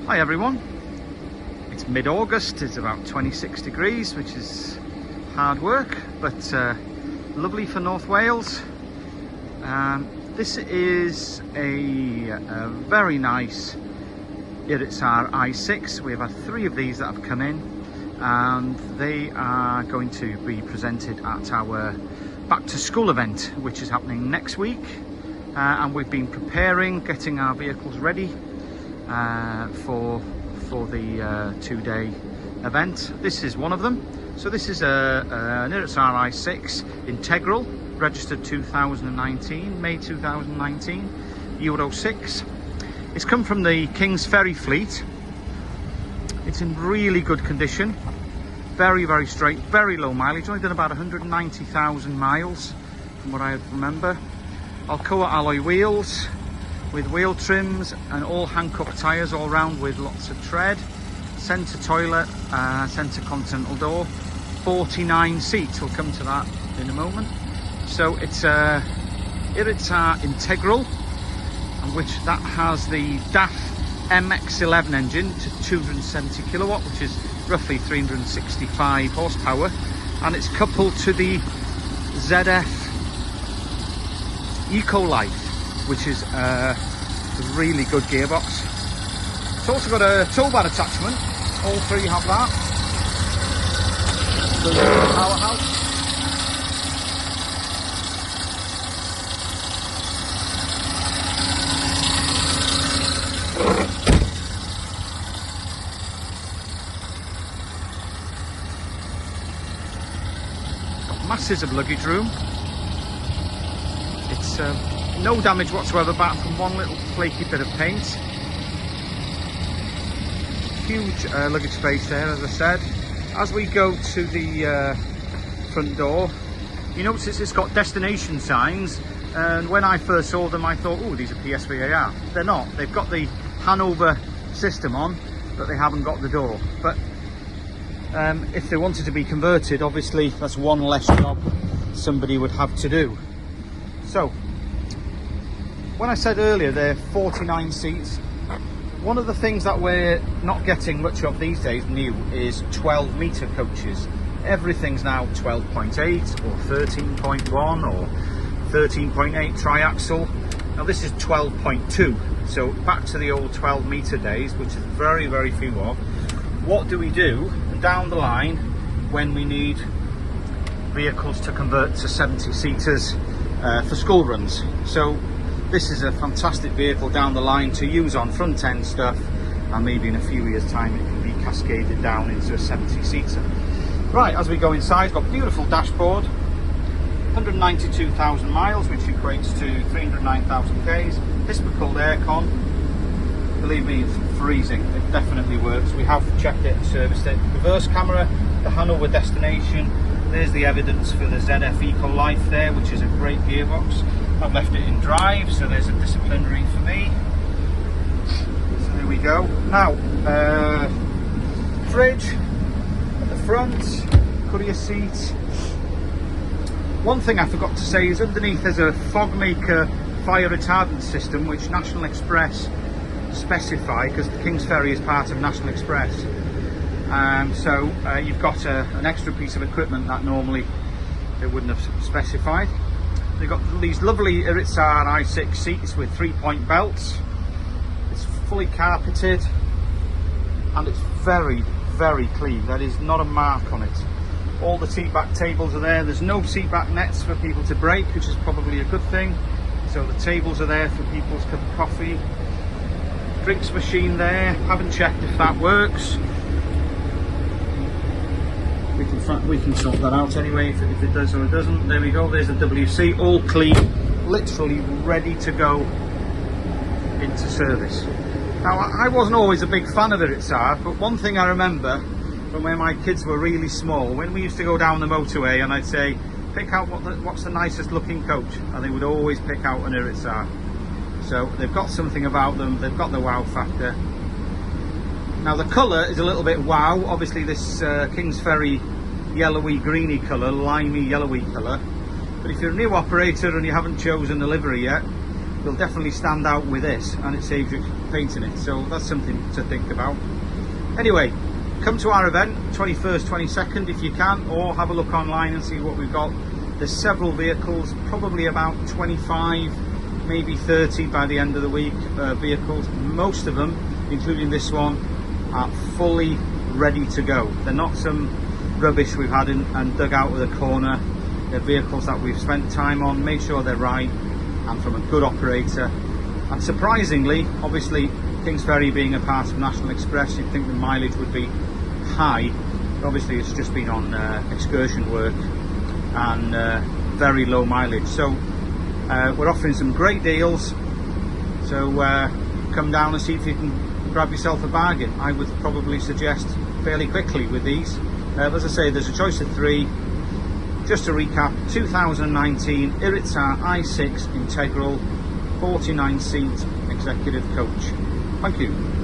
Hi everyone, it's mid-August, it's about 26 degrees, which is hard work, but lovely for North Wales. This is a very nice Irizar i6. We've had 3 of these that have come in, and they are going to be presented at our back to school event, which is happening next week. And we've been preparing, getting our vehicles ready for the 2-day event. This is one of them. So this is an Irizar i6 integral, registered 2019, May 2019, Euro 6. It's come from the King's Ferry fleet. It's in really good condition, very straight, very low mileage, only done about 190,000 miles from what I remember. Alcoa alloy wheels with wheel trims and all Hankook tyres all round with lots of tread. Centre toilet, centre continental door, 49 seats. We'll come to that in a moment. So it's a Irizar integral, which that has the DAF MX11 engine to 270 kilowatt, which is roughly 365 horsepower, and it's coupled to the ZF Ecolife, which is a really good gearbox. It's also got a tow bar attachment. All 3 have that. So powerhouse. Got masses of luggage room. It's no damage whatsoever, apart from one little flaky bit of paint. Huge luggage space there, as I said. As we go to the front door, you notice it's got destination signs, and when I first saw them I thought, oh, these are PSVAR. They're not. They've got the Hannover system on, but they haven't got the door. But if they wanted to be converted, obviously that's one less job somebody would have to do. So, when I said earlier they're 49 seats, one of the things that we're not getting much of these days new is 12 metre coaches. Everything's now 12.8 or 13.1 or 13.8 triaxle. Now this is 12.2, so back to the old 12 metre days, which is very few of. What do we do down the line when we need vehicles to convert to 70 seaters for school runs? So this is a fantastic vehicle down the line to use on front end stuff, and maybe in a few years time it can be cascaded down into a 70 seater. Right, as we go inside, got a beautiful dashboard, 192,000 miles, which equates to 309,000 Ks. Hispacold aircon. Believe me, it's freezing. It definitely works. We have checked it and serviced it. Reverse camera, the Hannover destination. There's the evidence for the ZF Ecolife there, which is a great gearbox. I've left it in drive, so there's a disciplinary for me. So there we go. Now, fridge at the front, courier seat. One thing I forgot to say is underneath there's a Fogmaker fire retardant system, which National Express specify, because the King's Ferry is part of National Express. So you've got an extra piece of equipment that normally they wouldn't have specified. They've got these lovely Irizar i6 seats with 3-point belts. It's fully carpeted and it's very clean. There is not a mark on it. All the seatback tables are there. There's no seatback nets for people to break, which is probably a good thing. So the tables are there for people's cup of coffee. Drinks machine there. Haven't checked if that works. We can sort that out anyway if it does or it doesn't. There we go, there's the WC, all clean, literally ready to go into service. Now, I wasn't always a big fan of Irizar, but one thing I remember from when my kids were really small, when we used to go down the motorway and I'd say, pick out what's the nicest looking coach, and they would always pick out an Irizar. So they've got something about them, they've got the wow factor. Now the colour is a little bit wow, obviously this King's Ferry yellowy greeny colour, limey yellowy colour, but if you're a new operator and you haven't chosen the livery yet, will definitely stand out with this, and it saves you painting it, so that's something to think about. Anyway, come to our event 21st, 22nd if you can, or have a look online and see what we've got. There's several vehicles, probably about 25, maybe 30 by the end of the week, vehicles. Most of them, including this one, are fully ready to go. They're not some rubbish we've had and dug out of the corner. They're vehicles that we've spent time on, made sure they're right, and from a good operator. And surprisingly, obviously Kings Ferry being a part of National Express, you'd think the mileage would be high, but obviously it's just been on excursion work and very low mileage. So we're offering some great deals, so come down and see if you can grab yourself a bargain. I would probably suggest fairly quickly with these. As I say, there's a choice of 3. Just to recap, 2019 Irizar i6 Integral 49 seat executive coach. Thank you.